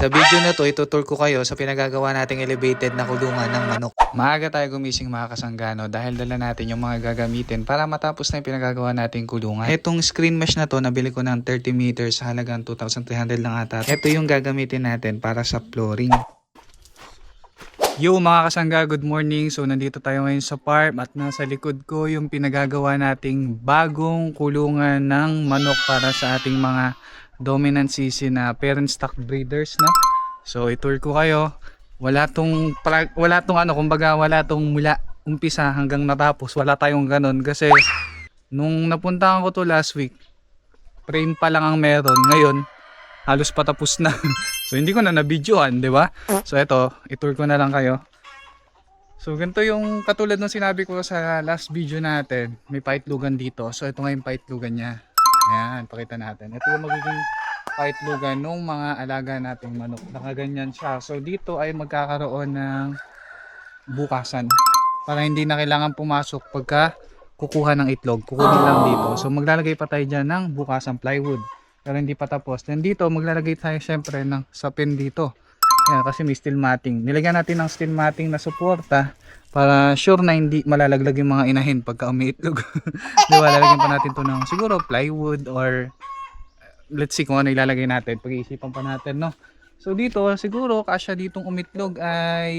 Sa video na to, itutur ko kayo sa pinagagawa nating elevated na kulungan ng manok. Maaga tayo gumising mga kasanggano dahil dala natin yung mga gagamitin para matapos na yung pinagagawa nating kulungan. Itong screen mesh na to, nabili ko ng 30 meters sa halagang 2,300 lang ata. Ito yung gagamitin natin para sa flooring. Yo mga kasangga, good morning. So nandito tayo ngayon sa farm at nasa likod ko yung pinagagawa nating bagong kulungan ng manok para sa ating mga dominant sisi na parent stock breeders, no? So i-tour ko kayo. Wala tong kumbaga wala tong mula umpisa hanggang natapos. Wala tayong ganun kasi nung napuntahan ko to last week, frame pa lang ang meron. Ngayon halos patapos na. So hindi ko na na-videoan, di ba? So ito, i-tour ko na lang kayo. So ganito yung katulad ng sinabi ko sa last video natin, may paitlugan dito. So ito nga yung paitlugan niya. Ayan, pakita natin. Ito yung magiging paitlugan ng mga alaga nating manok. Nakaganyan siya. So dito ay magkakaroon ng bukasan para hindi na kailangan pumasok pagka kukuha ng itlog. Kukunin lang dito. So maglalagay pa tayo dyan ng bukasang plywood. Pero hindi pa tapos. Then dito maglalagay tayo syempre ng sapin dito. Ayan, kasi may steel matting. Nilagyan natin ng steel matting na suporta para sure na hindi malalaglag yung mga inahin pagka umiitlog. Diba, lalagyan pa natin to ng siguro plywood or let's see kung ano ilalagay natin. Pag-iisipan pa natin, no? So dito siguro kasya ditong umitlog ay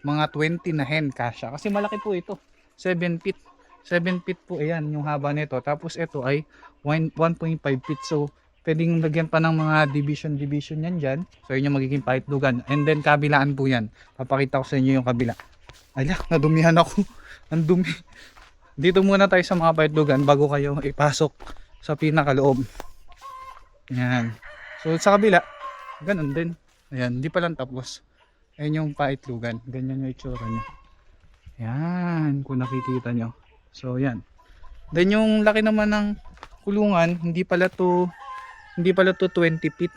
mga 20 na hen kasya. Kasi malaki po ito. 7 feet. 7 feet po ayan yung haba nito. Tapos ito ay 1.5 feet. So pwedeng lagyan pa ng mga division yan dyan. So yun yung magiging paitlugan. And then kabilaan po yan. Papakita ko sa inyo yung kabila. Ala, nadumihan ako. Ang dumi. Dito muna tayo sa mga paitlugan bago kayo ipasok sa pinakaloob. Yan. So sa kabila, ganun din. Ayan, hindi pa lang tapos. Ayan yung paitlugan. Ganyan yung itsura niya. Yan, kung nakikita nyo. So yan. Then yung laki naman ng kulungan, hindi pala to 20 feet.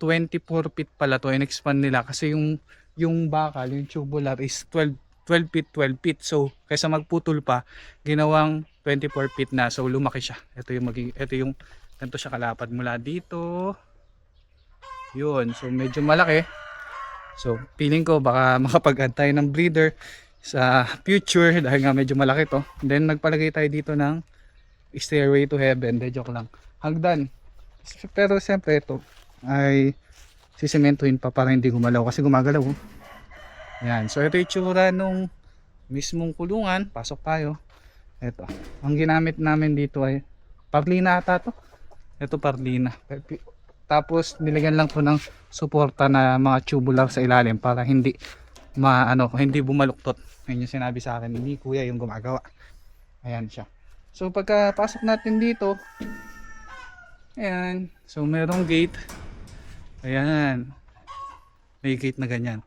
24 feet pala to. In-expand nila kasi yung bakal, yung tubular is 12 feet. So kaysa magputol pa, ginawang 24 feet na. So lumaki siya. Ito yung ganito siya kalapad mula dito. Yun. So medyo malaki. So feeling ko baka makapag-add tayo ng breeder sa future dahil nga medyo malaki to. Then nagpalagay tayo dito ng stairway to heaven. De joke lang. Hagdan. Pero siyempre ito ay sisimentuhin pa para hindi gumalaw kasi gumagalaw. Yan. So ito yung tsura nung mismong kulungan. Pasok tayo. Ito. Ang ginamit namin dito ay parlina ata to. Ito parlina. Tapos nilagyan lang to ng suporta na mga tubular sa ilalim para hindi hindi bumaluktot. Ayun yung sinabi sa akin ni kuya yung gumagawa. Ayan siya. So pagkapasok natin dito, ayan, so merong gate. Ayan, may gate na ganyan.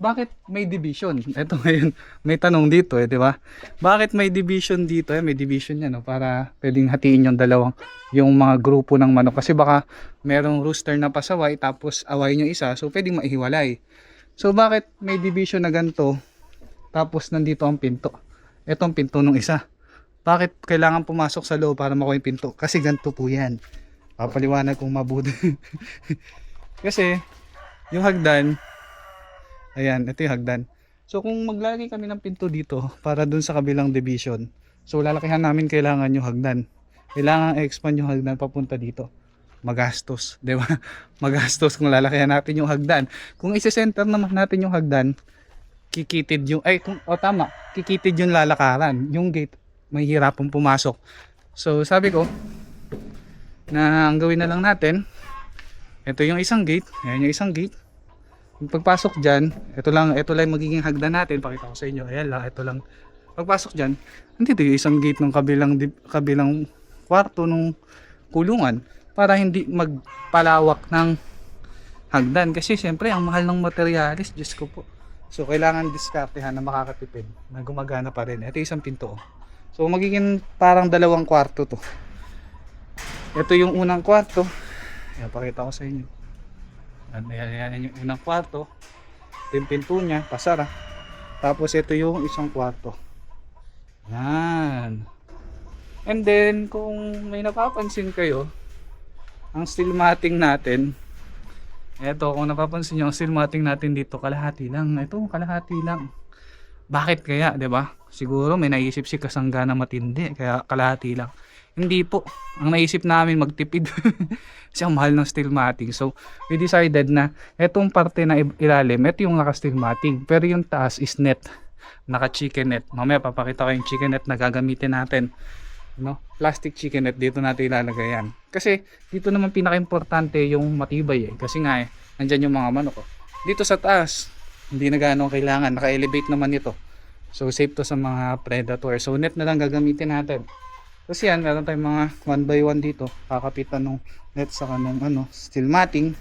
Bakit may division? Ito ngayon, may tanong dito di ba? Bakit may division dito? May division yan, no? Para pwedeng hatiin yung mga grupo ng manok. Kasi baka merong rooster na pasaway, tapos awayin yung isa, so pwedeng maihiwalay. So bakit may division na ganito, tapos nandito ang pinto? Itong pinto nung isa. Bakit kailangan pumasok sa loob para makuha yung pinto? Kasi ganito po yan. Papaliwanag kong mabuti. Kasi yung hagdan, ayan, ito yung hagdan. So kung maglalagay kami ng pinto dito para dun sa kabilang division, so lalakihan namin kailangan yung hagdan. Kailangan i-expand yung hagdan papunta dito. Magastos, di ba? Magastos kung lalakihan natin yung hagdan. Kung isi-center naman natin yung hagdan, kikitid yung kikitid yung lalakaran. Yung gate mahihirapang pumasok. So sabi ko na ang gawin na lang natin, ito yung isang gate, ayan yung isang gate. Yung pagpasok dyan, ito lang magiging hagdan natin. Pakita ko sa inyo, ayan lang, ito lang. Pagpasok dyan, nandito yung isang gate ng kabilang kwarto ng kulungan para hindi magpalawak ng hagdan. Kasi siyempre ang mahal ng materialis, Diyos ko po. So kailangan diskartehan na makakatipid, na gumagana pa rin. Ito yung isang pinto. So magiging parang dalawang kwarto to. Ito yung unang kwarto. Ayan, pakita ko sa inyo. Ayan yung unang kwarto. Ito yung pinto niya, pasara. Tapos ito yung isang kwarto. Yan. And then kung may napapansin kayo, ang steel matting natin Eto, kung napapansin nyo, ang steel matting natin dito, kalahati lang. Ito, kalahati lang. Bakit kaya, 'di ba? Siguro may naisip si Kasangga na matindi, kaya kalahati lang. Hindi po. Ang naisip namin magtipid. Kasi ang mahal ng steel matting. So, we decided na etong parte na ilalim, ito yung naka-steel matting. Pero yung taas is net. Naka-chicken net. Mamaya papakita ko yung chicken net na gagamitin natin. No? Plastic chicken net, dito natin ilalagay yan. Kasi dito naman pinaka-importante yung matibay eh. Kasi nga nandyan yung mga manok. Oh. Dito sa taas, hindi na gaano kailangan, naka-elevate naman ito, so safe to sa mga predator. So net na lang gagamitin natin. Tapos yan, meron tayong mga 1x1 dito, kakapitan ng net sa kanong steel matting.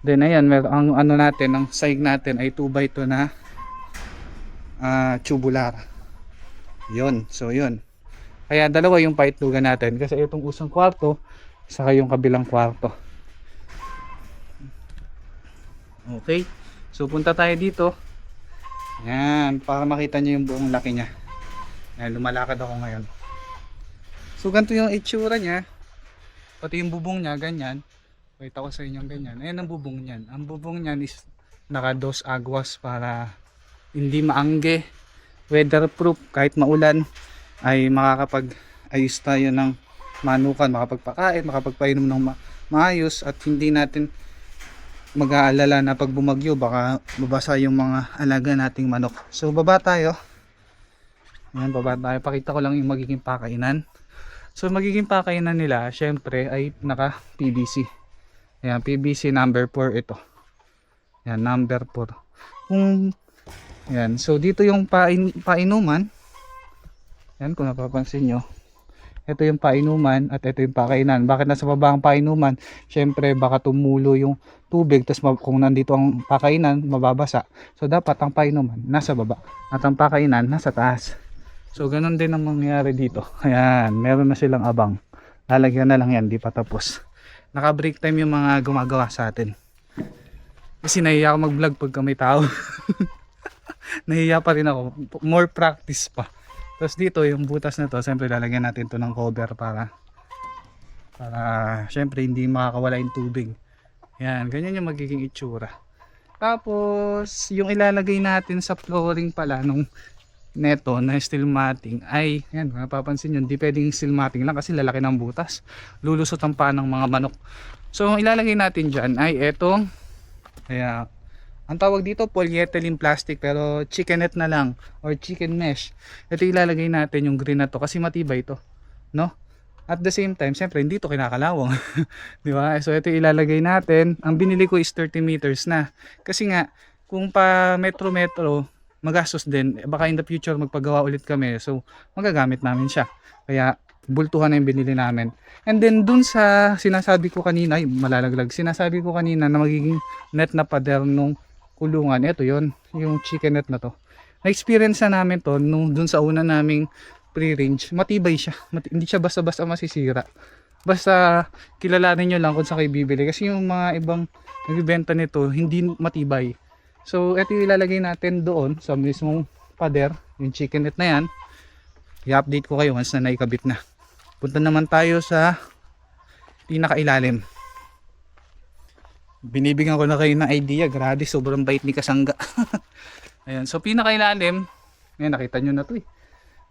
Then ayan, meron ang natin, ang side natin ay 2x2 na tubular. Yun, so yun, kaya dalawa yung paitlugan natin, kasi itong usang kwarto saka yung kabilang kwarto. Okay. So punta tayo dito. Yan, para makita nyo yung buong laki niya. Yan, lumalakad ako ngayon. So ganito yung itsura niya. Pati yung bubong niya, ganyan. Pakita ko sa inyo ganyan. Ayan ang bubong niyan. Ang bubong niyan is naka dos agwas para hindi maangge. Weatherproof, kahit maulan ay makakapag-ayos tayo ng manukan, makapagpakain, makapagpainom ng maayos, at hindi natin mag-aalala na pag bumagyo baka babasa yung mga alaga nating manok. So baba tayo. Ayan, baba tayo. Pakita ko lang yung magiging pakainan. So magiging pakainan nila, syempre ay naka PVC. Ayan, PVC number 4 ito. Ayan, number 4. Ayan, so dito yung painuman. Ayan, kung napapansin nyo, ito yung painuman at ito yung pakainan. Bakit nasa baba ang painuman? Syempre baka tumulo yung tubig, tapos kung nandito ang pakainan, mababasa. So dapat ang painuman nasa baba at ang pakainan nasa taas. So ganun din ang mangyayari dito. Ayan, meron na silang abang. Lalagyan na lang yan, di pa tapos. Naka break time yung mga gumagawa sa atin. Kasi nahiya ako mag vlog pagka may tao. Nahiya pa rin ako. More practice pa. Tapos dito yung butas na to, siyempre lalagyan natin to ng cover para siyempre hindi makakawala yung tubig. Yan, ganyan yung magiging itsura. Tapos yung ilalagay natin sa flooring pala nung neto na steel matting ay, yan, mapapansin nyo, hindi pwedeng steel matting lang kasi lalaki ng butas. Lulusot ang paa ng mga manok. So ang ilalagay natin dyan ay etong, kaya ang tawag dito polyethylene plastic, pero chicken net na lang or chicken mesh. Ito ilalagay natin yung green na to kasi matibay ito, no? At the same time, siyempre hindi to kinakalawang. Di ba? So ito ilalagay natin. Ang binili ko is 30 meters na. Kasi nga kung pa metro magastos din. Baka in the future magpagawa ulit kami. So magagamit namin siya. Kaya bultuhan na yung binili namin. And then dun sa sinasabi ko kanina, ay malalaglag. Sinasabi ko kanina na magiging net na pader nung kulungan, ito yon, yung chicken net na to. Na-experience na namin to nung dun sa una naming pre-range. Matibay siya, hindi siya basta-basta masisira. Basta kilalanin nyo lang kung saan kayo bibili, kasi yung mga ibang nagbibenta nito hindi matibay. So ito yung ilalagay natin doon sa mismong pader, yung chicken net na yan. I-update ko kayo once na naikabit na. Punta naman tayo sa pinakailalim. Binibigyan ko na kayo ng idea, grabe, sobrang bait ni Kasangga. Ayan, so pinakailalim, ayan, nakita nyo na to eh.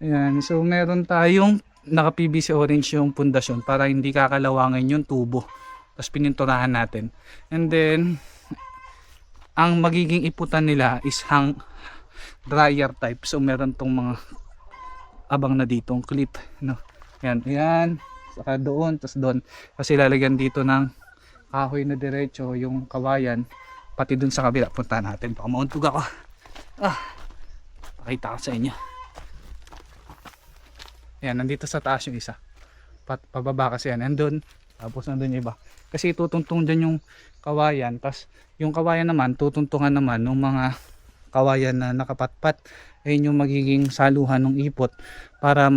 Ayan, so meron tayong naka PVC orange yung pundasyon para hindi kakalawangin yung tubo. Tapos pininturahan natin. And then ang magiging iputan nila is hang dryer type. So meron tong mga abang na ditong clip, no. Ayan, ayan, saka doon, tapos doon. Kasi lalagyan dito ng kahoy na diretso yung kawayan, pati dun sa kabila. Punta natin, baka mauntog ako. Pakita ko sa inyo. Ayan, nandito sa taas yung isa, pababa kasi yan, andun, tapos nandun yung iba, kasi tutungtong dyan yung kawayan. Tapos yung kawayan naman, tutungtungan naman ng mga kawayan na nakapatpat. Ayun yung magiging saluhan ng ipot para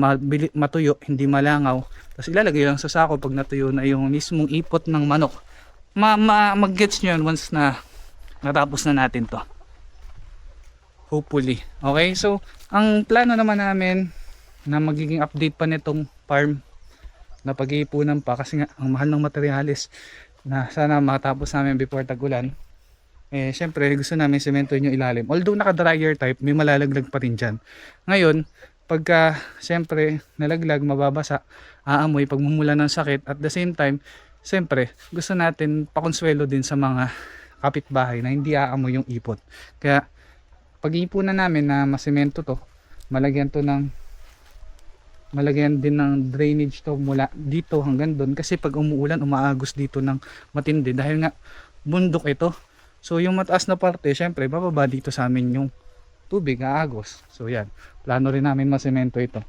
matuyo, hindi malangaw. Tapos ilalagay lang sa sako pag natuyo na yung mismong ipot ng manok. Mag-gets nyo yun once na natapos na natin to, hopefully. Okay, so ang plano naman namin na magiging update pa nitong farm na pag-iipunan pa, kasi nga ang mahal ng materyales. na sana matapos namin before tag-ulan. Eh, syempre, gusto namin sementohin yung ilalim. Although naka-dryer type, may malalaglag pa rin dyan. Ngayon, pagka, syempre, nalaglag, mababasa, aamoy, pagmumula ng sakit. At the same time, syempre, gusto natin pakonsuelo din sa mga kapitbahay na hindi aamoy yung ipot. Kaya, pag-iipunan namin na masemento to, malagyan to ng malagyan din ng drainage to mula dito hanggang doon kasi pag umuulan umaagos dito ng matindi dahil nga bundok ito. So yung mataas na parte, syempre bababa dito sa amin yung tubig, aagos. So yan, plano rin namin masemento ito.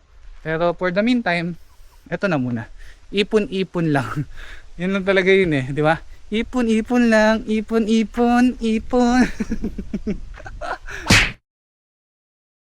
Pero for the meantime, eto na muna. Ipon-ipon lang. Yun lang talaga yun eh, di ba? Ipon-ipon lang, ipon-ipon, ipon.